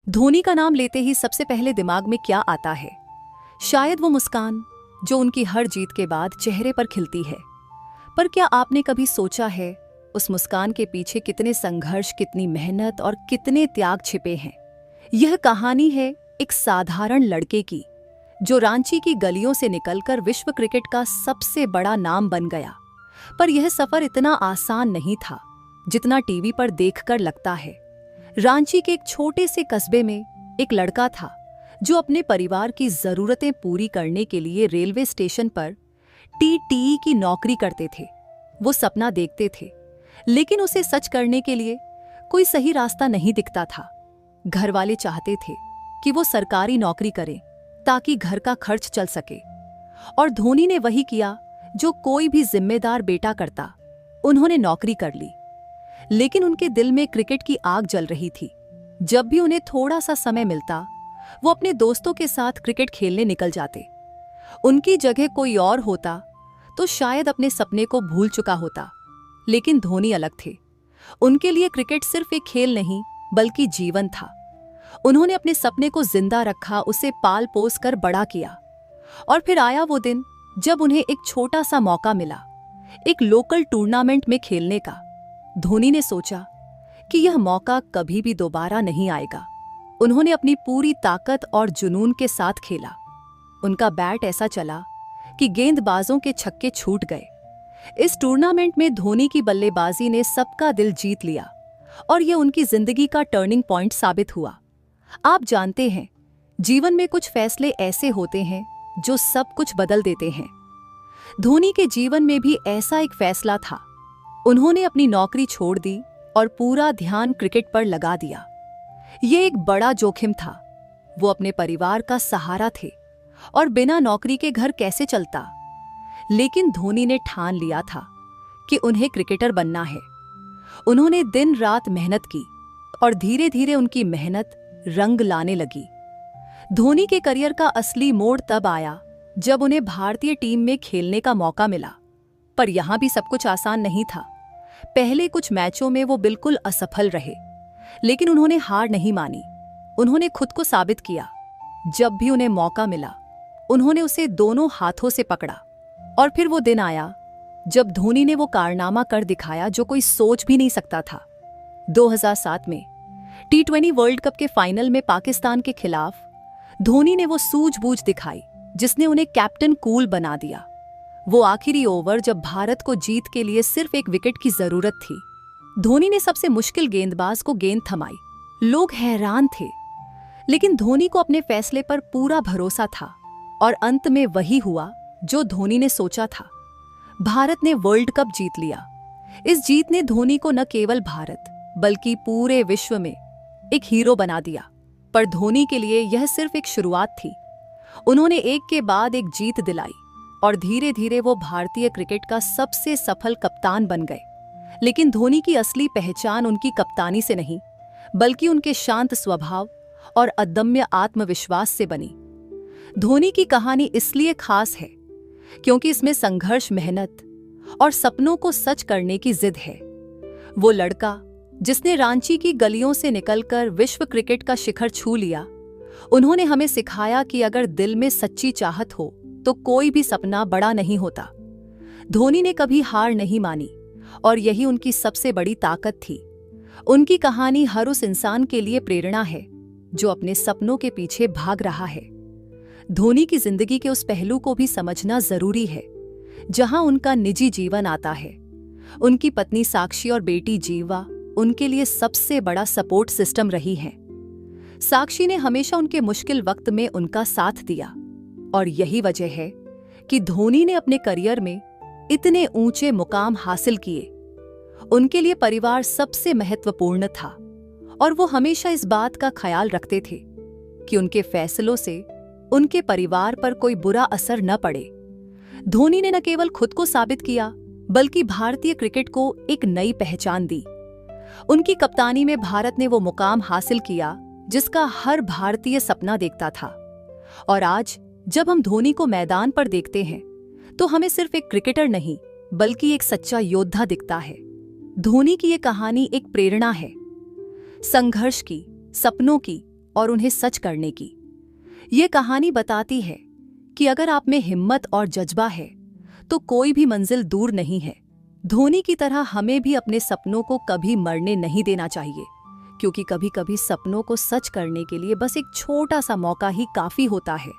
धोनी का नाम लेते ही सबसे पहले दिमाग में क्या आता है? शायद वो मुस्कान जो उनकी हर जीत के बाद चेहरे पर खिलती है। पर क्या आपने कभी सोचा है उस मुस्कान के पीछे कितने संघर्ष, कितनी मेहनत और कितने त्याग छिपे हैं? यह कहानी है एक साधारण लड़के की जो रांची की गलियों से निकलकर विश्व क्रिकेट का सबसे बड़ा नाम बन गया। पर यह सफर इतना आसान नहीं था जितना टीवी पर देखकर लगता है। रांची के एक छोटे से कस्बे में एक लड़का था जो अपने परिवार की जरूरतें पूरी करने के लिए रेलवे स्टेशन पर टीटीई की नौकरी करते थे। वो सपना देखते थे, लेकिन उसे सच करने के लिए कोई सही रास्ता नहीं दिखता था। घर वाले चाहते थे कि वो सरकारी नौकरी करे ताकि घर का खर्च चल सके, और धोनी ने वही किया जो कोई भी जिम्मेदार बेटा करता। उन्होंने नौकरी कर ली, लेकिन उनके दिल में क्रिकेट की आग जल रही थी। जब भी उन्हें थोड़ा सा समय मिलता, वो अपने दोस्तों के साथ क्रिकेट खेलने निकल जाते। उनकी जगह कोई और होता तो शायद अपने सपने को भूल चुका होता, लेकिन धोनी अलग थे। उनके लिए क्रिकेट सिर्फ एक खेल नहीं बल्कि जीवन था। उन्होंने अपने सपने को जिंदा रखा, उसे पाल पोस कर बड़ा किया। और फिर आया वो दिन जब उन्हें एक छोटा सा मौका मिला, एक लोकल टूर्नामेंट में खेलने का। धोनी ने सोचा कि यह मौका कभी भी दोबारा नहीं आएगा। उन्होंने अपनी पूरी ताकत और जुनून के साथ खेला। उनका बैट ऐसा चला कि गेंदबाजों के छक्के छूट गए। इस टूर्नामेंट में धोनी की बल्लेबाजी ने सबका दिल जीत लिया और यह उनकी जिंदगी का टर्निंग पॉइंट साबित हुआ। आप जानते हैं, जीवन में कुछ फैसले ऐसे होते हैं जो सब कुछ बदल देते हैं। धोनी के जीवन में भी ऐसा एक फैसला था। उन्होंने अपनी नौकरी छोड़ दी और पूरा ध्यान क्रिकेट पर लगा दिया। ये एक बड़ा जोखिम था। वो अपने परिवार का सहारा थे और बिना नौकरी के घर कैसे चलता। लेकिन धोनी ने ठान लिया था कि उन्हें क्रिकेटर बनना है। उन्होंने दिन रात मेहनत की और धीरे धीरे उनकी मेहनत रंग लाने लगी। धोनी के करियर का असली मोड़ तब आया जब उन्हें भारतीय टीम में खेलने का मौका मिला। पर यहां भी सब कुछ आसान नहीं था। पहले कुछ मैचों में वो बिल्कुल असफल रहे, लेकिन उन्होंने हार नहीं मानी। उन्होंने खुद को साबित किया। जब भी उन्हें मौका मिला, उन्होंने उसे दोनों हाथों से पकड़ा। और फिर वो दिन आया जब धोनी ने वो कारनामा कर दिखाया जो कोई सोच भी नहीं सकता था। 2007 में T20 वर्ल्ड कप के फाइनल में पाकिस्तान के खिलाफ धोनी ने वो सूझबूझ दिखाई जिसने उन्हें कैप्टन कूल बना दिया। वो आखिरी ओवर जब भारत को जीत के लिए सिर्फ एक विकेट की जरूरत थी, धोनी ने सबसे मुश्किल गेंदबाज को गेंद थमाई। लोग हैरान थे, लेकिन धोनी को अपने फैसले पर पूरा भरोसा था और अंत में वही हुआ जो धोनी ने सोचा था। भारत ने वर्ल्ड कप जीत लिया। इस जीत ने धोनी को न केवल भारत बल्कि पूरे विश्व में एक हीरो बना दिया। पर धोनी के लिए यह सिर्फ एक शुरुआत थी। उन्होंने एक के बाद एक जीत दिलाई और धीरे धीरे वो भारतीय क्रिकेट का सबसे सफल कप्तान बन गए। लेकिन धोनी की असली पहचान उनकी कप्तानी से नहीं, बल्कि उनके शांत स्वभाव और अदम्य आत्मविश्वास से बनी। धोनी की कहानी इसलिए खास है क्योंकि इसमें संघर्ष, मेहनत और सपनों को सच करने की जिद है। वो लड़का जिसने रांची की गलियों से निकलकर विश्व क्रिकेट का शिखर छू लिया, उन्होंने हमें सिखाया कि अगर दिल में सच्ची चाहत हो तो कोई भी सपना बड़ा नहीं होता। धोनी ने कभी हार नहीं मानी और यही उनकी सबसे बड़ी ताकत थी। उनकी कहानी हर उस इंसान के लिए प्रेरणा है जो अपने सपनों के पीछे भाग रहा है। धोनी की जिंदगी के उस पहलू को भी समझना जरूरी है जहां उनका निजी जीवन आता है। उनकी पत्नी साक्षी और बेटी जीवा उनके लिए सबसे बड़ा सपोर्ट सिस्टम रही हैं। साक्षी ने हमेशा उनके मुश्किल वक्त में उनका साथ दिया और यही वजह है कि धोनी ने अपने करियर में इतने ऊंचे मुकाम हासिल किए। उनके लिए परिवार सबसे महत्वपूर्ण था और वो हमेशा इस बात का ख्याल रखते थे कि उनके फैसलों से उनके परिवार पर कोई बुरा असर न पड़े। धोनी ने न केवल खुद को साबित किया बल्कि भारतीय क्रिकेट को एक नई पहचान दी। उनकी कप्तानी में भारत ने वो मुकाम हासिल किया जिसका हर भारतीय सपना देखता था। और आज जब हम धोनी को मैदान पर देखते हैं तो हमें सिर्फ एक क्रिकेटर नहीं बल्कि एक सच्चा योद्धा दिखता है। धोनी की ये कहानी एक प्रेरणा है, संघर्ष की, सपनों की और उन्हें सच करने की। ये कहानी बताती है कि अगर आप में हिम्मत और जज्बा है तो कोई भी मंजिल दूर नहीं है। धोनी की तरह हमें भी अपने सपनों को कभी मरने नहीं देना चाहिए, क्योंकि कभी कभी सपनों को सच करने के लिए बस एक छोटा सा मौका ही काफी होता है।